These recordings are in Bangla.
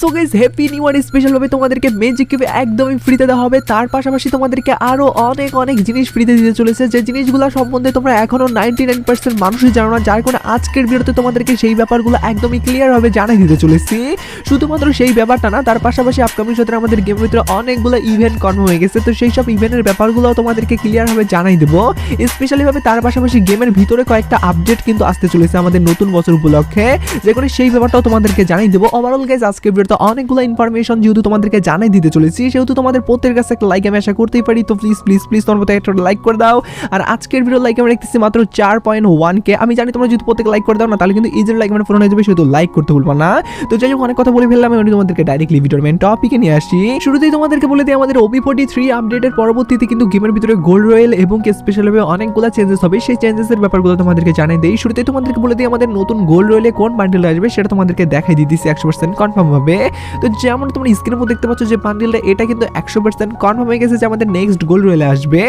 So guys happy new year special ভাবে তোমাদেরকে ম্যাজিক কিউবে একদমই ফ্রিতে দেওয়া হবে। তার পাশাপাশি তোমাদেরকে আরো অনেক অনেক জিনিস ফ্রিতে দিতে চলেছে, যে জিনিসগুলো সম্বন্ধে তোমরা এখনো 99% মানুষই জানো না, যার কারণে আজকের ভিডিওতে তোমাদেরকে সেই ব্যাপারগুলো একদমই ক্লিয়ার ভাবে জানিয়ে দিতে চলেছি। শুধুমাত্র সেই ব্যাপারটা না, তার পাশাপাশি আপকামিং সপ্তাহে আমাদের গেমের ভিতরে অনেকগুলো ইভেন্ট কনফার্ম হয়ে গেছে, তো সেই সব ইভেন্টের ব্যাপারগুলো তোমাদেরকে ক্লিয়ার ভাবে জানাই দেবো স্পেশালি ভাবে। তার পাশাপাশি গেমের ভিতরে কয়েকটা আপডেট কিন্তু আসতে চলেছে আমাদের নতুন বছর উপলক্ষে, যে কোনো সেই ব্যাপারটাও তোমাদেরকে জানাই দেবো। ওভারঅল গাইস আজকের ভিডিওতে অনেকগুলো ইনফরমেশন যেহেতু তোমাদেরকে জানাই দিতে চলেছি, সেহেতু তোমাদের প্রত্যেকের কাছে একটা লাইক আমি আশা করতেই পারি। তো প্লিজ প্লিজ প্লিজ তোমার মতো একটা লাইক করে দাও। আর আজকের ভিডিও লাইক আমি রাখতেছি মাত্র 4.1K। আমি জানি তোমরা যদি প্রত্যেক লাইক করে দাও না, তাহলে কিন্তু ইজিলি লাইক মানে পূরণ হয়ে যাবে, শুধু লাইক করতে ভুলবা না। তো যাই হোক, অনেক কথা বলে ফেললাম, আমি তোমাদেরকে ডাইরেক্টলি ভিডিওর মেন টপিকে নিয়ে আসি। শুরুতেই তোমাদেরকে বলে দিই আমাদের OB43 আপডেটের পরবর্তীতে কিন্তু গেমের ভিতরে গোল্ড রয়েল এবং স্পেশালভাবে অনেকগুলো চেঞ্জেস হবে, সেই চেঞ্জেসের ব্যাপারগুলো তোমাদেরকে জানিয়ে দেই। শুরুতেই তোমাদেরকে বলে দিই আমাদের নতুন গোল্ড রয়েলে কোন বান্ডেল আসবে সেটা তোমাদেরকে দেখাই দিতেছি 100% কনফার্ম হবে। তো যেমন তোমরা স্ক্রিনের মধ্যে দেখতে পাচ্ছ যে বান্ডেলটা এটা কিন্তু 100% কনফার্ম হয়ে গেছে যে আমাদের নেক্সট গোল্ড রয়েলে আসবে।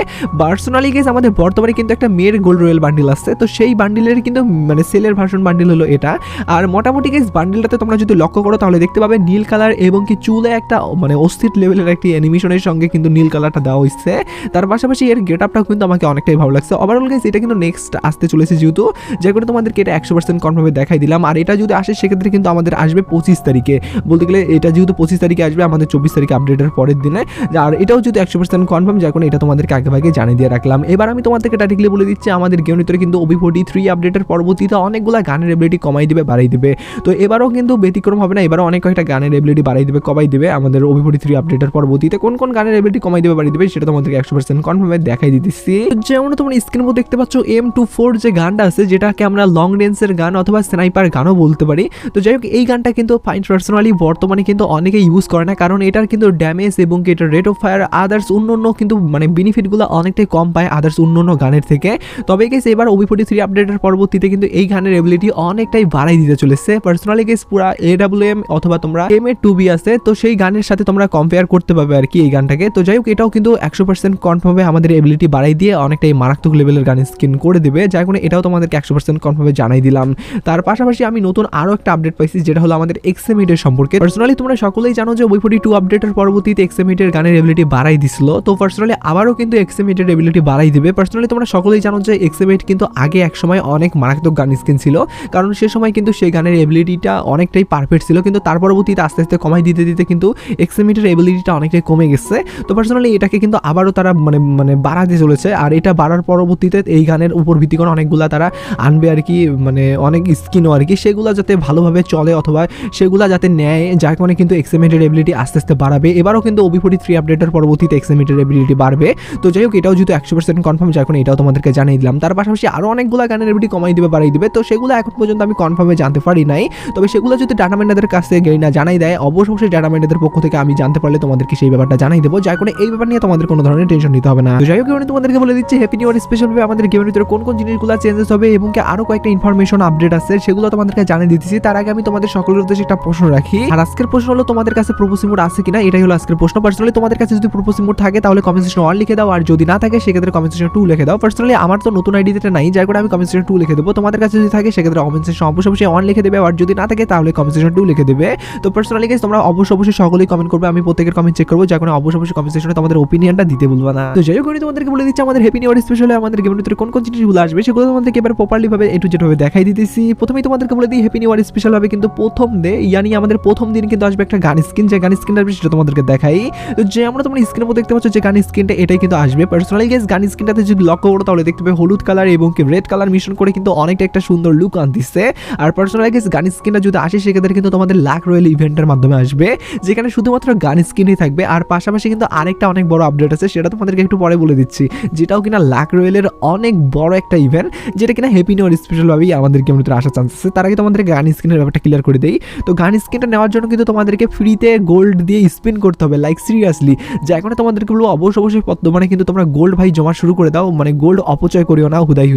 পার্সোনালি গাইস আমাদের বর্তমানে কিন্তু একটা মেয়ের গোল্ড রয়েল বান্ডেল আছে, তো সেই বান্ডেলের কিন্তু মানে সেলের ভার্সন বান্ডেল হলো এটা। আর মোটামুটি গাইস বান্ডেলটাতে তোমরা যদি লক্ষ্য করো তাহলে দেখতে পাবে নীল কালার এবং কি চুলে একটা মানে অস্থির লেভেলের একটি অ্যানিমেশনের সঙ্গে কিন্তু নীল কালারটা দেওয়া হয়েছে। তার পাশাপাশি এর গেট আপটাও কিন্তু আমাকে অনেকটাই ভালো লাগছে। ওভারঅল গাইস এটা কিন্তু নেক্সট আসতে চলেছে, যেহেতু যে করে তোমাদেরকে এটা 100% কনফার্মে দেখাই দিলাম। আর এটা যদি আসে সেক্ষেত্রে কিন্তু আমাদের আসবে 25 তারিখে, বলতে গেলে এটা যেহেতু 25 তারিখে আসবে আমাদের 24 তারিখে আপডেটের পরের দিনে। আর এটাও যদি 100% কনফার্ম, যার কারণে এটা তোমাদেরকে আগে ভাগে জানিয়ে দিয়ে রাখলাম। এবার আমি তোমাদেরকে ডাইরেক্টলি বলে দিচ্ছি আমাদের গেমের ভিতরে কিন্তু OB43 আপডেটের পরবর্তীতে অনেকগুলো গানের এবিলিটি কমাই দিবে, বাড়াই দিবে। তো এবারও কিন্তু ব্যতিক্রম হবে না, এবারও অনেক কয়েকটা গানের এবিলিটি বাড়াই দিবে, কমাই দিবে আমাদের OB43 আপডেটের পরবর্তীতে। কোন কোন গানের এবিলিটি কমাই দিবে, বাড়াই দিবে সেটা তোমাদেরকে 100% কনফার্মে দেখাই দিতেছি। যেমন তোমরা স্ক্রিনের মধ্যে দেখতে পাচ্ছ M24 যে গানটা আছে, যেটাকে আমরা লং রেঞ্জের গান অথবা স্নাইপার গানও বলতে পারি। তো যাই হোক, এই গানটা কিন্তু পার্সোনালি বর্তমানে কিন্তু অনেকে ইউজ করে না, কারণ এটার কিন্তু ড্যামেজ এবং এটার রেট অফ ফায়ার আদার্স অন্য কিন্তু মানে বেনিফিটগুলো অনেকটাই কম পায় আদার্স অন্য গানের থেকে। তবে গেস এবার OB43 আপডেটের পরবর্তীতে কিন্তু এই গানের এবিলিটি অনেকটাই বাড়াই দিতে চলেছে। পার্সোনালি গেস পুরা AWM অথবা তোমরা MA2B আছে, তো সেই গানের সাথে তোমরা কম্পেয়ার করতে পারবে আর কি এই গানটাকে। তো যাই হোক, এটাও কিন্তু 100% কনফার্মে আমাদের এবিলিটি বাড়াই দিয়ে অনেকটাই মারাত্মক লেভেলের গান স্কিন করে দেবে, যার কারণে এটাও তোমাদেরকে 100% কনফার্মে জানাই দিলাম। তার পাশাপাশি আমি নতুন আরো একটা আপডেট পাইছি, যেটা হলো আমাদের XM8 এর সম্পর্কে। পার্সোনালি তোমরা সকলেই জানো যে OB42 আপডেটের পরবর্তীতে XM8 এর গানের এবিলিটি বাড়াই দিছিল, তো পার্সোনালি আবারও কিন্তু XM8 এর এবিলিটি বাড়াই দিবে। পার্সোনালি তোমরা সকলেই জানো যে XM8 কিন্তু আগে এক সময় অনেক মারাত্মক গান স্কিন ছিল, কারণ সে সময় কিন্তু সেই গানের এবিলিটিটা অনেকটাই পারফেক্ট ছিল, কিন্তু তার পরবর্তীতে আস্তে আস্তে কমাই দিতে দিতে কিন্তু XM8 এর এবিলিটিটা অনেকটাই কমে গেছে। তো পার্সোনালি এটাকে কিন্তু আবারও তারা মানে বাড়াতে চলেছে, আর এটা বাড়ার পরবর্তীতে এই গানের উপর ভিত্তি করে অনেকগুলা তারা আনবে আর কি, মানে অনেক স্কিনও আর কি, সেগুলো যাতে ভালোভাবে চলে অথবা সেগুলো যাতে নেয়, যার কারণে কিন্তু XM8 এর এবিলিটি আস্তে আস্তে বাড়াবে। এবারও কিন্তু OB43 আপডেটের পরবর্তীতে XM8 এর এবিলিটি বাড়বে। তো যাই হোক, এটাও যেহেতু 100% কনফার্ম, যার কারণে এটাও তোমাদেরকে জানিয়ে দিলাম। তার পাশাপাশি আরও অনেকগুলো গানের এবিলিটি কমাই দিবে, বাড়াই দিবে, তো সেগুলো এখন পর্যন্ত আমি কনফার্মে জানতে পারি নাই। তবে সেগুলো যদি ডাটা মাইনারদের কাছে না জানাই দেয়, অবশ্যই ডাটা মাইনারদের পক্ষ থেকে আমি জানতে পারলে তোমাদেরকে সেই ব্যাপারটা জানাই দেবো, যার কারণে এই ব্যাপার নিয়ে তোমাদের কোনো ধরনের টেনশন নিতে হবে না। তো যাই হোক, তোমাদেরকে বলে দিচ্ছি হ্যাপি নিউ ইয়ার স্পেশালভাবে আমাদের গেমের ভিতরে কোন কোন জিনিসগুলো চেঞ্জেস হবে এবং কি আরো কয়েকটা ইনফরমেশন আপডেট আছে, সেগুলো তোমাদেরকে জানিয়ে দিতেছি। তার আগে আমি তোমাদের সকলের উদ্দেশ্যে একটা প্রশ্ন রাখি, আর আজকের প্রশ্ন হলো তোমাদের কাছে প্রপোজ মোড আছে কিনা, এটাই হলো আজকের প্রশ্ন। পার্সোনালি তোমাদের কাছে যদি প্রপোজ মোড থাকে তাহলে কমেন্ট সেকশনে 1 লিখে দাও, আর যদি না থাকে সেক্ষেত্রে কমেন্ট সেকশনে 2 লিখে দাও। পার্সোনালি আমার তো নতুন আইডিতে নাই, যার কারণে আমি কমেন্ট সেকশনে 2 লিখে দেবো। তোমাদের কাছে যদি থাকে সেক্ষেত্রে কমেন্ট সেকশনে অবশ্যই 1 লিখে দেবে, আর যদি না থাকে তাহলে কমেন্ট সেকশনে 2 লিখে দেবে। তো পার্সোনালি গাইস তোমরা অবশ্যই সকলেই কমেন্ট করবে, আমি প্রত্যেকের কমেন্ট চেক করবো, যার কারণে অবশ্যই কমেন্ট সেকশনে তোমাদের ওপিনিয়নটা দিতে ভুলবা না। তো যাই হোক, তোমাদেরকে বলে দিচ্ছি আমাদের হ্যাপি নিউ ইয়ার স্পেশালে আমাদের গেমের ভিতরে কোন কোন জিনিসগুলো আসবে সেগুলো তোমাদেরকে এবার প্রপারলি ভাবে A to Z ভাবে দেখাই দিতেছি। প্রথমেই তোমাদেরকে বলে দিই হ্যাপি নিউ ইয়ার স্পেশাল ভাবে কিন্তু প্রথম ডে ইয়ানি আমাদের প্রথম দিন কিন্তু আসবে একটা গান স্কিন, যে গান স্কিনটা আসবে সেটা তোমাদেরকে দেখাই। তো যে আমরা তোমরা স্ক্রিনের মধ্যে দেখতে পাচ্ছ যে গান স্কিনটা এটাই কিন্তু আসবে। পার্সোনালি গাইস গান স্কিনটাতে যদি লক্ষ্য করো তাহলে দেখতে পাবে হলুদ কালার এবং কি রেড কালার মিশ্রণ করে কিন্তু অনেকটা একটা সুন্দর লুক আনতেছে। আর পার্সোনালি গাইস গান স্কিনটা যদি আসে সেক্ষেত্রে কিন্তু তোমাদের লাক রয়েল ইভেন্টের মাধ্যমে আসবে, যেখানে শুধুমাত্র গান স্কিনই থাকবে। আর পাশাপাশি কিন্তু আরেকটা অনেক বড় আপডেট আছে, সেটা তোমাদেরকে একটু পরে বলে দিচ্ছি, যেটাও কিনা লাক রয়েলের অনেক বড় একটা ইভেন্ট, যেটা কিনা হ্যাপি নিউ ইয়ার স্পেশাল ভাবেই আমাদের গেমের ভিতরে আসার চান্স আছে। তার আগে তোমাদের গান স্কিনের ব্যাপারটা ক্লিয়ার করে দেই। তো গান স্কিনটা নেওয়ার জন্য কিন্তু তোমাদেরকে ফ্রিতে গোল্ড দিয়ে স্পিন করতে হবে, লাইক সিরিয়াসলি। যার কারণে তোমাদেরকে বলবো অবশ্যই বর্তমানে কিন্তু তোমরা গোল্ড ভাই জমা শুরু করে দাও, মানে গোল্ড অপচয় করিও না হুদাই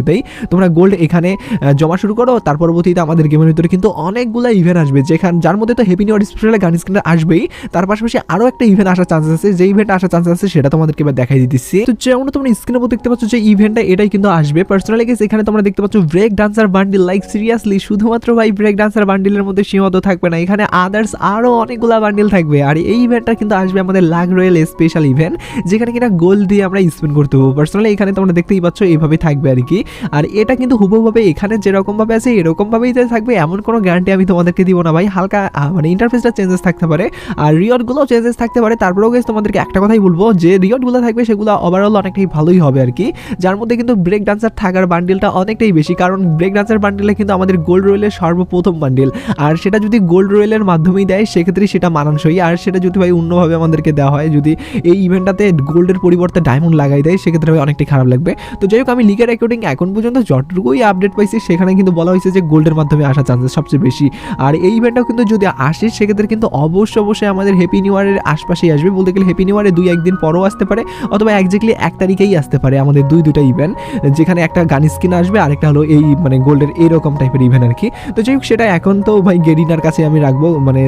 তোমরা গোল্ড এখানে জমা শুরু করো। তার পরবর্তীতে আমাদের গেমের ভিতরে কিন্তু অনেকগুলো ইভেন্ট আসবে, যেখানে যার মধ্যে তো হ্যাপি নিউ ইয়ার স্পেশাল গান স্কিনটা আসবেই, তার পাশাপাশি আরো একটা ইভেন্ট আসার চান্স আছে, যে ইভেন্ট আসার চান্স আছে সেটা তোমাদেরকে এবার দেখাই দিতেছি। তো যেমন তোমরা স্ক্রিনের উপর দেখতে পাচ্ছ যে ইভেন্টটা এটাই কিন্তু আসবে। পার্সোনালি গাইস এখানে তোমরা দেখতে পাচ্ছ break dancer bundle, like seriously শুধুমাত্র ভাই ব্রেক ডান্সার বান্ডিলের মধ্যে সীমাবদ্ধ থাকবে না, এখানে আদার্স ভিউয়ার্স আরও অনেকগুলো বান্ডিল থাকবে। আর এই ইভেন্টটা কিন্তু আসবে আমাদের লাক রয়্যাল স্পেশাল ইভেন্ট, যেখানে কিনা গোল্ড দিয়ে আমরা স্পেন্ড করতে হবো। পার্সোনালি এখানে তোমরা দেখতেই পাচ্ছ এইভাবেই থাকবে আর কি। আর এটা কিন্তু হুবহুভাবে এখানে যেরকমভাবে আছে এরকমভাবেই যে থাকবে এমন কোনো গ্যারান্টি আমি তোমাদেরকে দিব না ভাই। হালকা মানে ইন্টারফেসটা চেঞ্জেস থাকতে পারে আর রিওয়ার্ডগুলো চেঞ্জেস থাকতে পারে। তারপরেও গাইস তোমাদেরকে একটা কথাই বলবো যে রিওয়ার্ডগুলো থাকবে সেগুলো ওভারঅল অনেকটাই ভালোই হবে আর কি, যার মধ্যে কিন্তু ব্রেক ডান্সার থাকার বান্ডিলটা অনেকটাই বেশি, কারণ ব্রেক ডান্সার বান্ডিলে কিন্তু আমাদের গোল্ড রয়েলের সর্বপ্রথম বান্ডিল। আর সেটা যদি গোল্ড রয়েলের মাধ্যমেই দেয় সেক্ষেত্রে সেটা মানানসই। আর সেটা যদি ভাই অন্যভাবে আমাদেরকে দেওয়া হয়, যদি এই ইভেন্টটাতে গোল্ডের পরিবর্তে ডায়মন্ড লাগাই দেয় সেক্ষেত্রে ভাই অনেকটাই খারাপ লাগবে। তো যাই হোক আমি লিগের অ্যাকর্ডিং এখন পর্যন্ত যতটুকুই আপডেট পাইছি সেখানে কিন্তু বলা হয়েছে যে গোল্ডের মাধ্যমে আসার চান্সেস সবচেয়ে বেশি। আর এই ইভেন্টটাও কিন্তু যদি আসে সেক্ষেত্রে কিন্তু অবশ্যই আমাদের হ্যাপি নিউ ইয়ারের আশপাশেই আসবে। বলতে গেলে হ্যাপি নিউ ইয়ারে 2-1 দিন পরও আসতে পারে, অথবা একজাক্টলি 1 তারিখেই আসতে পারে আমাদের দুইটা ইভেন্ট, যেখানে একটা গান স্কিন আসবে আর একটা হলো এই মানে গোল্ডের এইরকম টাইপের ইভেন্ট আর কি। তো যাই হোক সেটা এখন তো ভাই গেরিনার কাছে আমি রাখবো মানে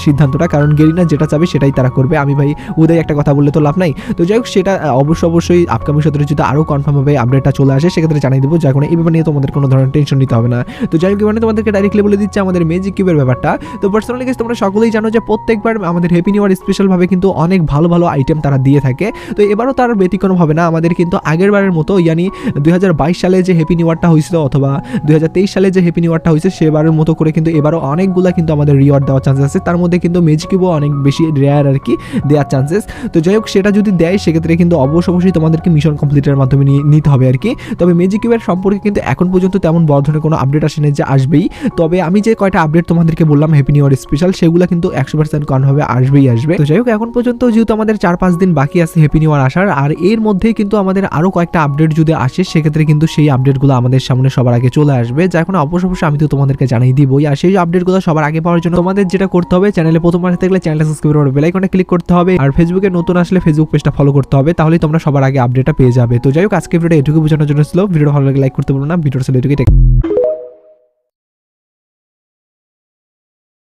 সিদ্ধান্তটা, কারণ গেরিনা যেটা চাবে সেটাই তারা করবে। আমি ভাই উদয় একটা কথা বললে তো লাভ নাই। তো যাই হোক সেটা অবশ্যই আপকামিং সত্রে যদি আরও কনফার্মভাবে আপডেটটা চলে আসে সেক্ষেত্রে জানিয়ে দেবো, যার কোনো এই ব্যাপার নিয়ে তোমাদের কোনো ধরনের টেনশন নিতে হবে না। তো যাই হোক মানে তোমাদেরকে ডাইরেক্টলি বলে দিচ্ছে আমাদের ম্যাজিক কিউবের ব্যাপারটা। তো পার্সোনালি গাইস তোমরা সকলেই জানো যে প্রত্যেকবার আমাদের হ্যাপি নিউ ইয়ার স্পেশালভাবে কিন্তু অনেক ভালো আইটেম তারা দিয়ে থাকে। তো এবারও তার ব্যতিক্রম হবে না। আমাদের কিন্তু আগের বারের মতো ইয়ানি 2022 সালে যে হ্যাপি নিউ ইয়ারটা হয়েছিল অথবা 2023 সালে যে হ্যাপি নিউ ইয়ারটা হয়েছে সেবারের মতো করে কিন্তু এবারও অনেকগুলা কিন্তু আমাদের রিওয়ার্ড দেওয়ার চান্সেস আছে। তার মধ্যে কিন্তু ম্যাজিক কিউবও অনেক বেশি রেয়ার আর কি দেওয়ার চান্সেস। তো যাই হোক সেটা যদি দেয় সেক্ষেত্রে কিন্তু অবশ্যই তোমাদেরকে মিশন কমপ্লিটের মাধ্যমে নিতে হবে আর কি। তবে ম্যাজিক কিউবের সম্পর্কে কিন্তু এখন পর্যন্ত তেমন বড় ধরনের কোনো আপডেট আসেনি যে আসবেই। তবে আমি যে কয়টা আপডেট তোমাদেরকে বললাম হ্যাপি নিউ ইয়ার স্পেশাল সেগুলো কিন্তু 100% কনভাবে আসবে। তো যাই হোক এখন পর্যন্ত যেহেতু আমাদের 4-5 দিন বাকি আছে হ্যাপি নিউ ইয়ার আসার, আর এর মধ্যেই কিন্তু আমাদের আরও কয়েকটা আপডেট যদি আসে সেক্ষেত্রে কিন্তু সেই আপডেটগুলো আমাদের সামনে সবার আগে চলে আসবে, যা এখন অবশ্যই আমি তো তোমাদেরকে জানিয়ে দিবই। আর সেই আপডেটগুলো সবার আগে পাওয়ার জন্য তোমাদের যেটা করতে হবে, চ্যানেলে প্রথমবার থাকলে চ্যানেলটা সাবস্ক্রাইব করে বেল আইকনে ক্লিক করতে হবে, আর ফেসবুকে নতুন আসলে ফেসবুক পেজটা ফলো করতে হবে, তাহলেই তোমরা সবার আগে আপডেটটা পেয়ে যাবে। তো যাই হোক আজকে ভিডিওটা এটুকু বোঝানোর জন্য ছিল। ভিডিও ভালো লাগলে লাইক করতে বলো না, ভিডিওটা ছিল এটুকুই।